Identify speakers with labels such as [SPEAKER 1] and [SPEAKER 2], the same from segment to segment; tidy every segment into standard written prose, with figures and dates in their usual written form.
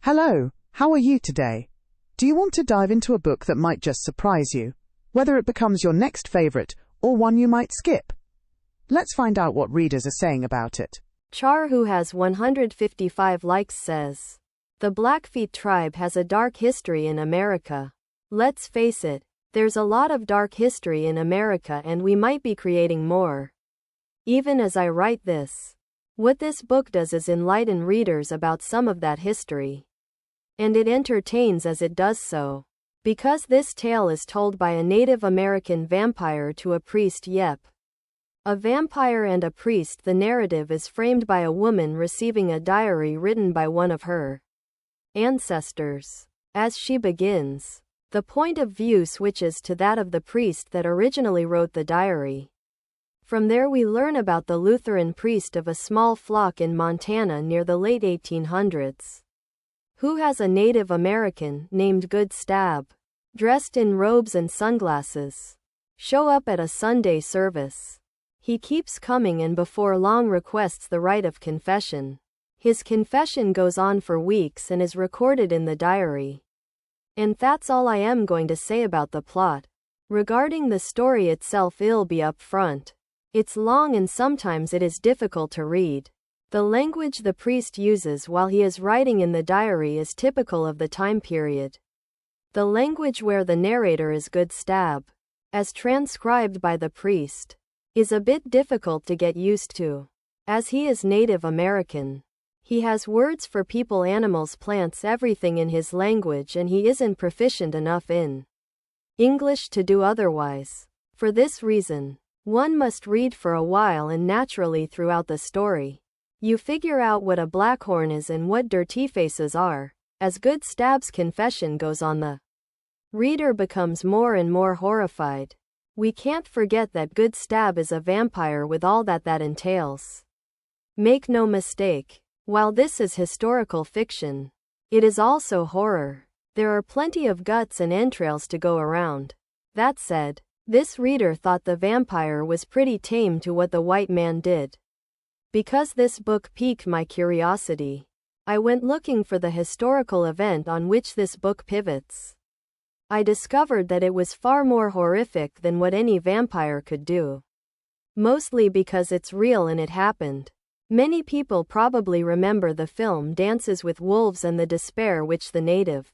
[SPEAKER 1] Hello, how are you today? Do you want to dive into a book that might just surprise you, whether it becomes your next favorite or one you might skip? Let's find out what readers are saying about it.
[SPEAKER 2] Char, who has 155 likes, says, "The Blackfeet tribe has a dark history in America. Let's face it, there's a lot of dark history in America and we might be creating more. Even as I write this, what this book does is enlighten readers about some of that history. And it entertains as it does so. Because this tale is told by a Native American vampire to a priest. Yep. A vampire and a priest. The narrative is framed by a woman receiving a diary written by one of her ancestors. As she begins, the point of view switches to that of the priest that originally wrote the diary. From there we learn about the Lutheran priest of a small flock in Montana near the late 1800s, who has a Native American named Good Stab, dressed in robes and sunglasses, show up at a Sunday service. He keeps coming and before long requests the rite of confession. His confession goes on for weeks and is recorded in the diary. And that's all I am going to say about the plot. Regarding the story itself, I'll be up front. It's long and sometimes it is difficult to read. The language the priest uses while he is writing in the diary is typical of the time period. The language where the narrator is Good Stab, as transcribed by the priest, is a bit difficult to get used to. As he is Native American, he has words for people, animals, plants, everything in his language, and he isn't proficient enough in English to do otherwise. For this reason, one must read for a while, and naturally throughout the story, you figure out what a blackhorn is and what dirty faces are. As Good Stab's confession goes on, the reader becomes more and more horrified. We can't forget that Good Stab is a vampire with all that entails. Make no mistake, while this is historical fiction, it is also horror. There are plenty of guts and entrails to go around. That said, this reader thought the vampire was pretty tame to what the white man did. Because this book piqued my curiosity, I went looking for the historical event on which this book pivots. I discovered that it was far more horrific than what any vampire could do. Mostly because it's real and it happened. Many people probably remember the film Dances with Wolves and the despair which the Native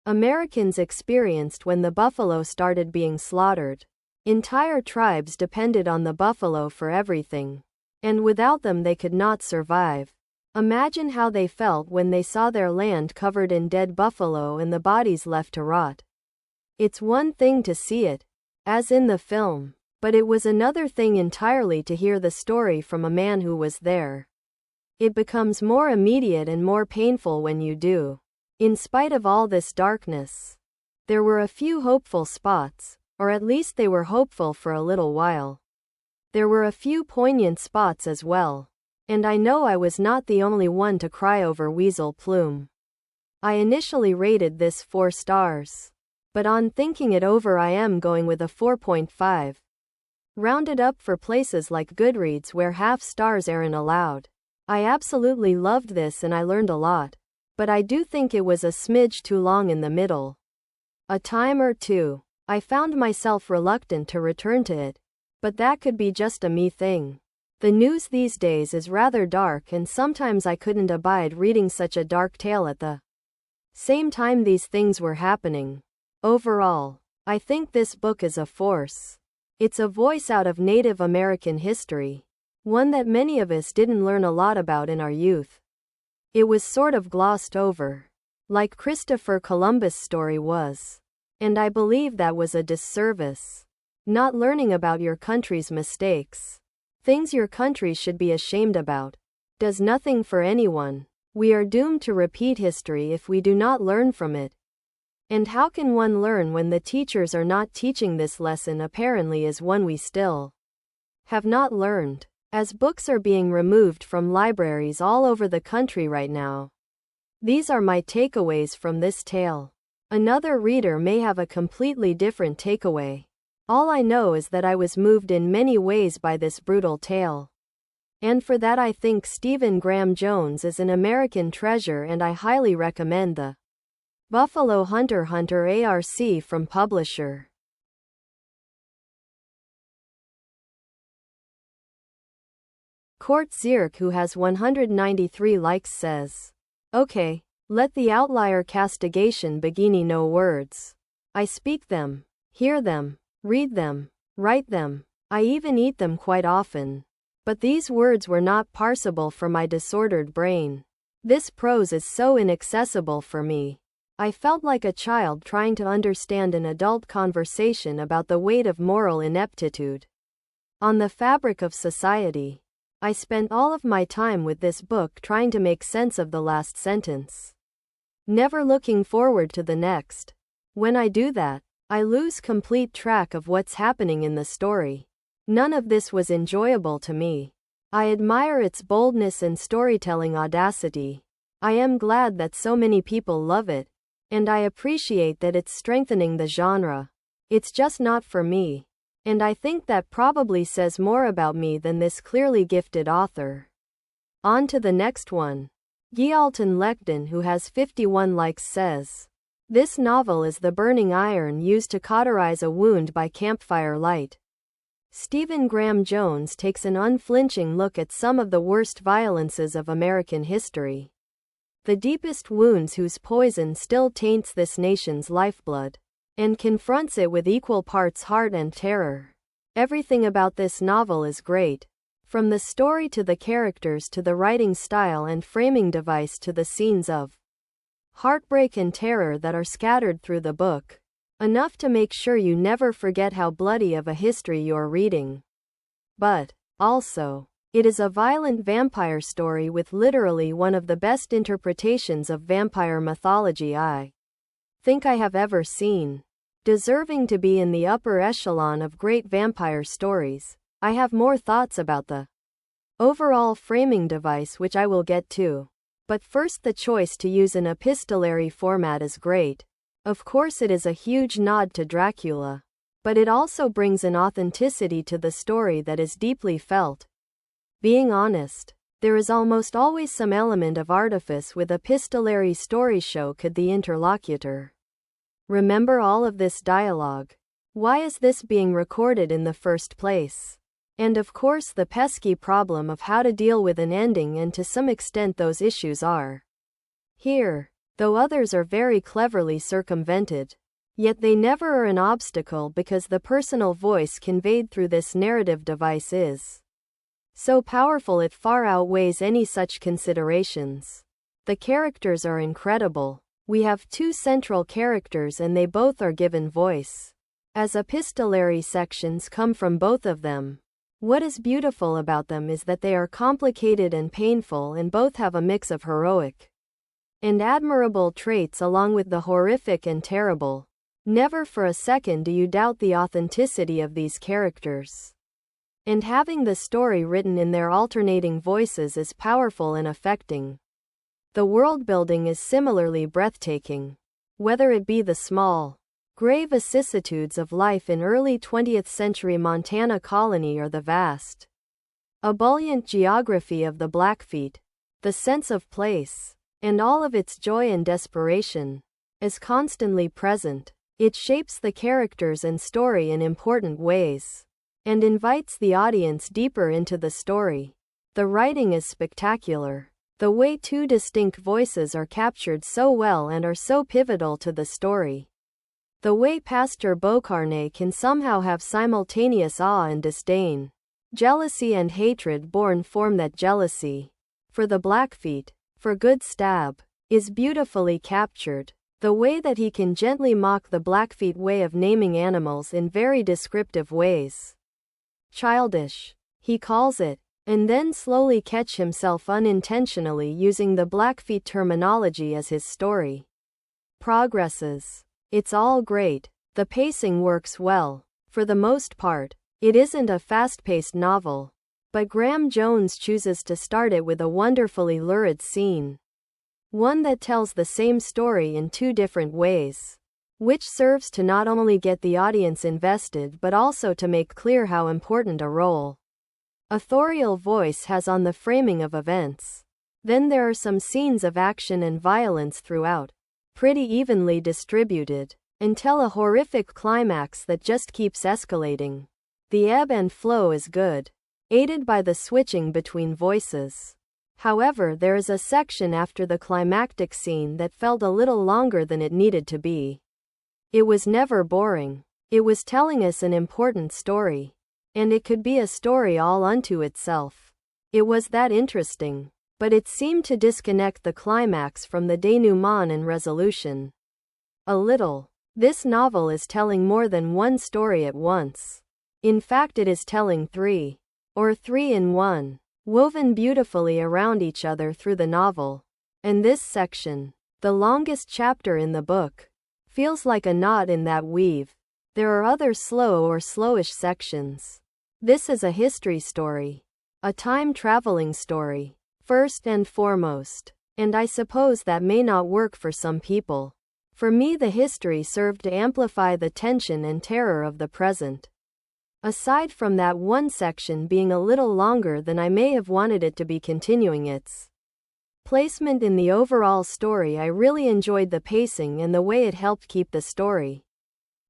[SPEAKER 2] Americans experienced when the buffalo started being slaughtered. Entire tribes depended on the buffalo for everything, and without them they could not survive. Imagine how they felt when they saw their land covered in dead buffalo and the bodies left to rot. It's one thing to see it, as in the film, but it was another thing entirely to hear the story from a man who was there. It becomes more immediate and more painful when you do. In spite of all this darkness, there were a few hopeful spots, or at least they were hopeful for a little while. There were a few poignant spots as well, and I know I was not the only one to cry over Weasel Plume. I initially rated this 4 stars, but on thinking it over I am going with a 4.5. Rounded up for places like Goodreads where half stars aren't allowed. I absolutely loved this and I learned a lot. But I do think it was a smidge too long in the middle. A time or two, I found myself reluctant to return to it, but that could be just a me thing. The news these days is rather dark and sometimes I couldn't abide reading such a dark tale at the same time these things were happening. Overall, I think this book is a force. It's a voice out of Native American history, one that many of us didn't learn a lot about in our youth. It was sort of glossed over, like Christopher Columbus' story was. And I believe that was a disservice. Not learning about your country's mistakes, things your country should be ashamed about, does nothing for anyone. We are doomed to repeat history if we do not learn from it. And how can one learn when the teachers are not teaching this lesson? Apparently is one we still have not learned, as books are being removed from libraries all over the country right now. These are my takeaways from this tale. Another reader may have a completely different takeaway. All I know is that I was moved in many ways by this brutal tale. And for that I think Stephen Graham Jones is an American treasure, and I highly recommend the Buffalo Hunter ARC from publisher. Court Zirk, who has 193 likes, says, "Okay, let the outlier castigation begin. No words. I speak them, hear them, read them, write them. I even eat them quite often. But these words were not parsable for my disordered brain. This prose is so inaccessible for me. I felt like a child trying to understand an adult conversation about the weight of moral ineptitude on the fabric of society. I spent all of my time with this book trying to make sense of the last sentence, never looking forward to the next. When I do that, I lose complete track of what's happening in the story. None of this was enjoyable to me. I admire its boldness and storytelling audacity. I am glad that so many people love it, and I appreciate that it's strengthening the genre. It's just not for me. And I think that probably says more about me than this clearly gifted author." On to the next one. Gyalton Lekton, who has 51 likes, says, "This novel is the burning iron used to cauterize a wound by campfire light." Stephen Graham Jones takes an unflinching look at some of the worst violences of American history, the deepest wounds whose poison still taints this nation's lifeblood, and confronts it with equal parts heart and terror. Everything about this novel is great. From the story to the characters to the writing style and framing device to the scenes of heartbreak and terror that are scattered through the book. Enough to make sure you never forget how bloody of a history you're reading. But, also, it is a violent vampire story with literally one of the best interpretations of vampire mythology I think I have ever seen. Deserving to be in the upper echelon of great vampire stories. I have more thoughts about the overall framing device, which I will get to. But first, the choice to use an epistolary format is great. Of course, it is a huge nod to Dracula, but it also brings an authenticity to the story that is deeply felt. Being honest, there is almost always some element of artifice with epistolary story. Show could the interlocutor remember all of this dialogue? Why is this being recorded in the first place? And of course, the pesky problem of how to deal with an ending, and to some extent those issues are here, though others are very cleverly circumvented. Yet they never are an obstacle, because the personal voice conveyed through this narrative device is so powerful it far outweighs any such considerations. The characters are incredible. We have two central characters and they both are given voice, as epistolary sections come from both of them. What is beautiful about them is that they are complicated and painful, and both have a mix of heroic and admirable traits along with the horrific and terrible. Never for a second do you doubt the authenticity of these characters. And having the story written in their alternating voices is powerful and affecting. The world building is similarly breathtaking. Whether it be the small, grave vicissitudes of life in early 20th century Montana colony, or the vast, ebullient geography of the Blackfeet, the sense of place, and all of its joy and desperation, is constantly present. It shapes the characters and story in important ways, and invites the audience deeper into the story. The writing is spectacular. The way two distinct voices are captured so well and are so pivotal to the story. The way Pastor Beaucarnet can somehow have simultaneous awe and disdain, jealousy and hatred born form that jealousy for the Blackfeet, for good stab, is beautifully captured. The way that he can gently mock the Blackfeet way of naming animals in very descriptive ways. Childish, he calls it, and then slowly catch himself unintentionally using the Blackfeet terminology as his story progresses. It's all great. The pacing works well. For the most part, it isn't a fast-paced novel, but Graham Jones chooses to start it with a wonderfully lurid scene. One that tells the same story in two different ways, which serves to not only get the audience invested but also to make clear how important a role authorial voice has on the framing of events. Then there are some scenes of action and violence throughout, pretty evenly distributed, until a horrific climax that just keeps escalating. The ebb and flow is good, aided by the switching between voices. However, there is a section after the climactic scene that felt a little longer than it needed to be. It was never boring. It was telling us an important story. And it could be a story all unto itself. It was that interesting. But it seemed to disconnect the climax from the denouement and resolution. A little. This novel is telling more than one story at once. In fact, it is telling three. Or three in one, woven beautifully around each other through the novel. And this section, the longest chapter in the book, feels like a knot in that weave. There are other slow or slowish sections. This is a history story. A time-traveling story, first and foremost. And I suppose that may not work for some people. For me, the history served to amplify the tension and terror of the present. Aside from that one section being a little longer than I may have wanted it to be continuing its placement in the overall story, I really enjoyed the pacing and the way it helped keep the story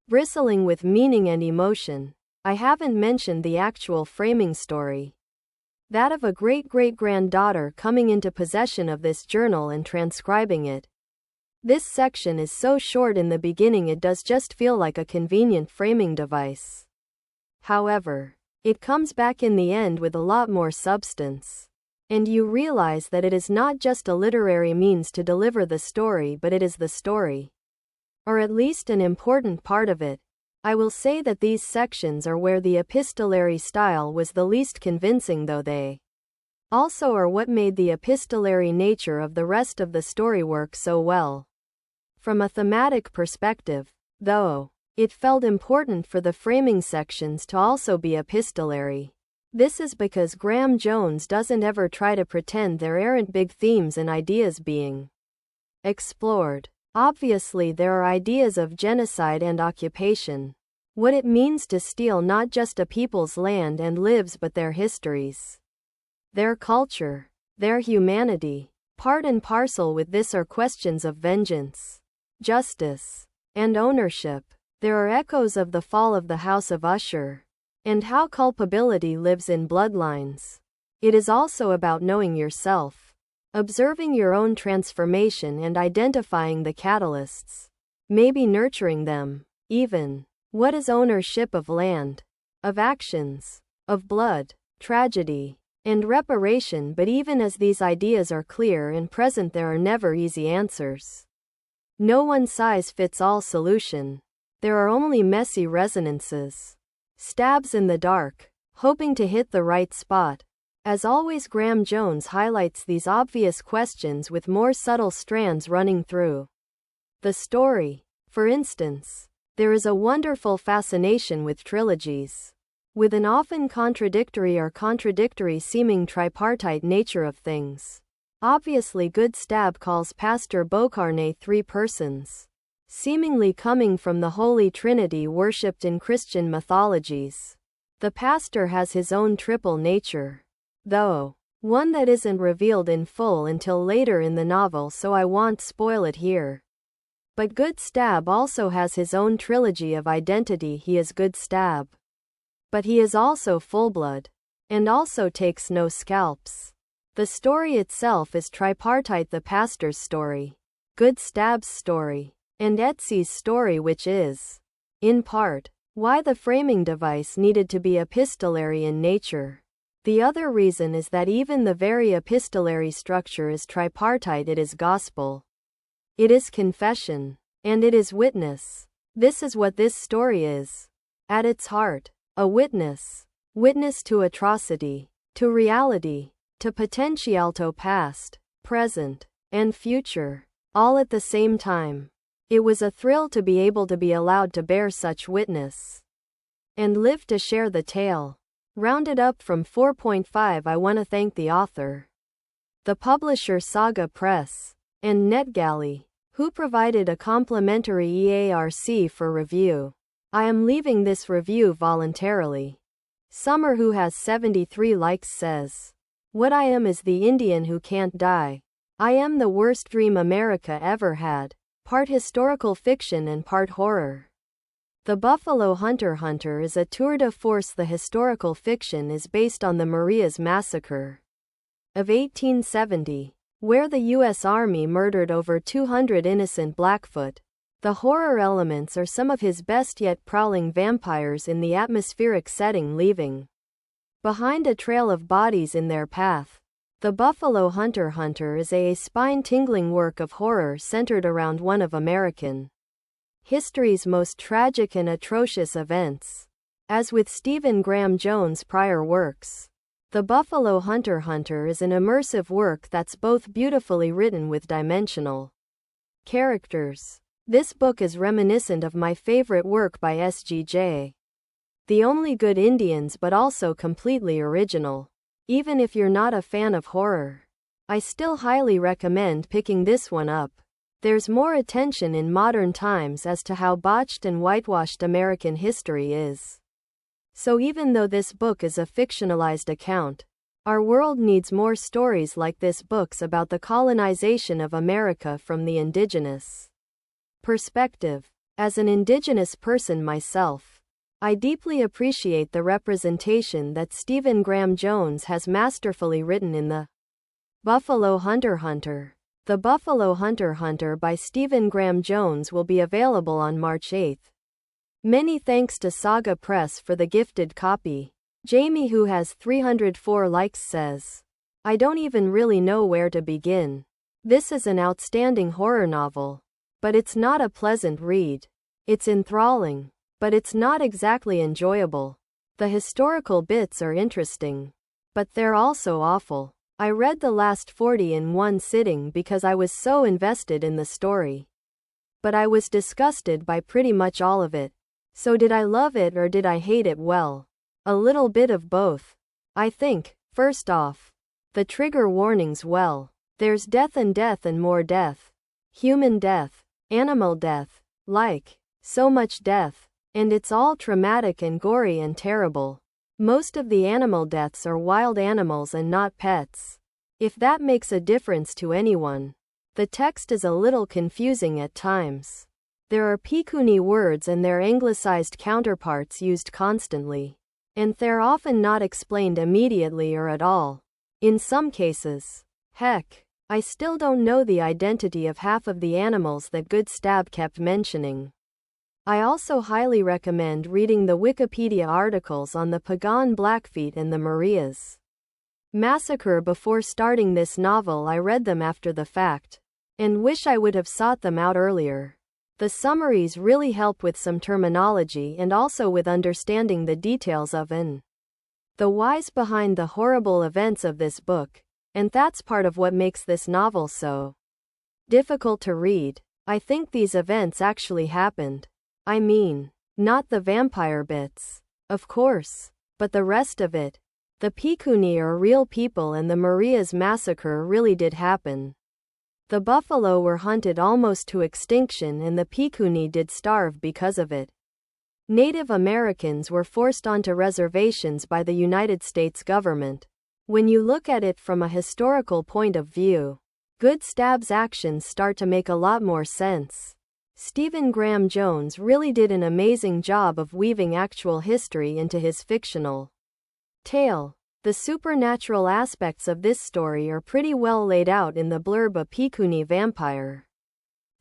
[SPEAKER 2] bristling with meaning and emotion. I haven't mentioned the actual framing story. That of a great-great-granddaughter coming into possession of this journal and transcribing it. This section is so short in the beginning it does just feel like a convenient framing device. However, it comes back in the end with a lot more substance. And you realize that it is not just a literary means to deliver the story, but it is the story. Or at least an important part of it. I will say that these sections are where the epistolary style was the least convincing, though they also are what made the epistolary nature of the rest of the story work so well. From a thematic perspective, though, it felt important for the framing sections to also be epistolary. This is because Graham Jones doesn't ever try to pretend there aren't big themes and ideas being explored. Obviously, there are ideas of genocide and occupation. What it means to steal not just a people's land and lives but their histories, their culture, their humanity. Part and parcel with this are questions of vengeance, justice, and ownership. There are echoes of the fall of the House of Usher, and how culpability lives in bloodlines. It is also about knowing yourself, observing your own transformation and identifying the catalysts, maybe nurturing them, even. What is ownership of land, of actions, of blood, tragedy, and reparation? But even as these ideas are clear and present, there are never easy answers. No one-size-fits-all solution. There are only messy resonances, stabs in the dark, hoping to hit the right spot. As always, Graham Jones highlights these obvious questions with more subtle strands running through the story. For instance, there is a wonderful fascination with trilogies, with an often contradictory or contradictory seeming tripartite nature of things. Obviously, Good Stab calls Pastor Beaucarnet three persons, seemingly coming from the Holy Trinity worshipped in Christian mythologies. The pastor has his own triple nature, though, one that isn't revealed in full until later in the novel, so I won't spoil it here. But Good Stab also has his own trilogy of identity. He is Good Stab, but he is also Fullblood, and also takes no scalps. The story itself is tripartite: the pastor's story, Good Stab's story, and Etsy's story, which is, in part, why the framing device needed to be epistolary in nature. The other reason is that even the very epistolary structure is tripartite. It is gospel, it is confession, and it is witness. This is what this story is. At its heart, a witness. Witness to atrocity, to reality, to potentialto past, present, and future, all at the same time. It was a thrill to be able to be allowed to bear such witness and live to share the tale. Rounded up from 4.5. I want to thank the author, the publisher Saga Press, and NetGalley, who provided a complimentary EARC for review. I am leaving this review voluntarily. Summer, who has 73 likes, says, "What I am is the Indian who can't die. I am the worst dream America ever had." Part historical fiction and part horror. The Buffalo Hunter is a tour de force. The historical fiction is based on the Marias Massacre of 1870, where the U.S. Army murdered over 200 innocent Blackfoot. The horror elements are some of his best yet, prowling vampires in the atmospheric setting, leaving behind a trail of bodies in their path. The Buffalo Hunter is a spine-tingling work of horror centered around one of American history's most tragic and atrocious events. As with Stephen Graham Jones' prior works, The Buffalo Hunter is an immersive work that's both beautifully written with dimensional characters. This book is reminiscent of my favorite work by S.G.J. The Only Good Indians, but also completely original. Even if you're not a fan of horror, I still highly recommend picking this one up. There's more attention in modern times as to how botched and whitewashed American history is. So even though this book is a fictionalized account, our world needs more stories like this, books about the colonization of America from the indigenous perspective. As an indigenous person myself, I deeply appreciate the representation that Stephen Graham Jones has masterfully written in The Buffalo Hunter. The Buffalo Hunter by Stephen Graham Jones will be available on March 8. Many thanks to Saga Press for the gifted copy. Jamie, who has 304 likes, says, "I don't even really know where to begin. This is an outstanding horror novel, but it's not a pleasant read. It's enthralling, but it's not exactly enjoyable. The historical bits are interesting, but they're also awful. I read the last 40 in one sitting because I was so invested in the story. But I was disgusted by pretty much all of it. So did I love it or did I hate it? Well, a little bit of both. I think, first off, the trigger warnings, well, there's death and more death. Human death, animal death, like, so much death. And it's all traumatic and gory and terrible. Most of the animal deaths are wild animals and not pets. If that makes a difference to anyone. The text is a little confusing at times. There are Pikuni words and their anglicized counterparts used constantly. And they're often not explained immediately or at all. In some cases. Heck, I still don't know the identity of half of the animals that Good Stab kept mentioning. I also highly recommend reading the Wikipedia articles on the Pagan Blackfeet and the Marias Massacre before starting this novel. I read them after the fact, and wish I would have sought them out earlier. The summaries really help with some terminology and also with understanding the details of the whys behind the horrible events of this book, and that's part of what makes this novel so difficult to read. I think these events actually happened. I mean, not the vampire bits, of course, but the rest of it. The Pikuni are real people and the Marias Massacre really did happen. The buffalo were hunted almost to extinction and the Pikuni did starve because of it. Native Americans were forced onto reservations by the United States government. When you look at it from a historical point of view, Good Stab's actions start to make a lot more sense. Stephen Graham Jones really did an amazing job of weaving actual history into his fictional tale. The supernatural aspects of this story are pretty well laid out in the blurb. A Pikuni vampire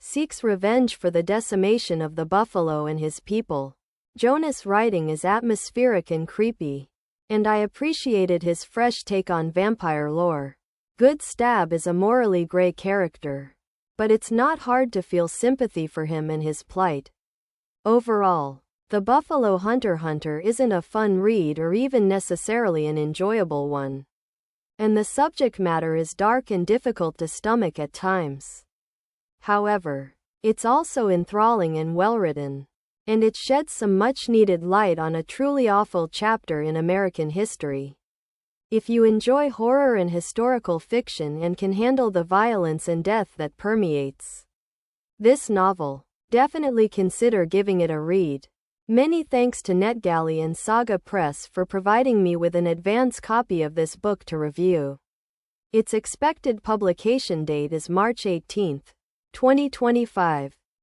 [SPEAKER 2] seeks revenge for the decimation of the buffalo and his people. Jonas' writing is atmospheric and creepy, and I appreciated his fresh take on vampire lore. Good Stab is a morally gray character, but it's not hard to feel sympathy for him and his plight. Overall, The Buffalo Hunter isn't a fun read or even necessarily an enjoyable one. And the subject matter is dark and difficult to stomach at times. However, it's also enthralling and well-written, and it sheds some much-needed light on a truly awful chapter in American history. If you enjoy horror and historical fiction and can handle the violence and death that permeates this novel, definitely consider giving it a read. Many thanks to NetGalley and Saga Press for providing me with an advance copy of this book to review. Its expected publication date is March 18, 2025.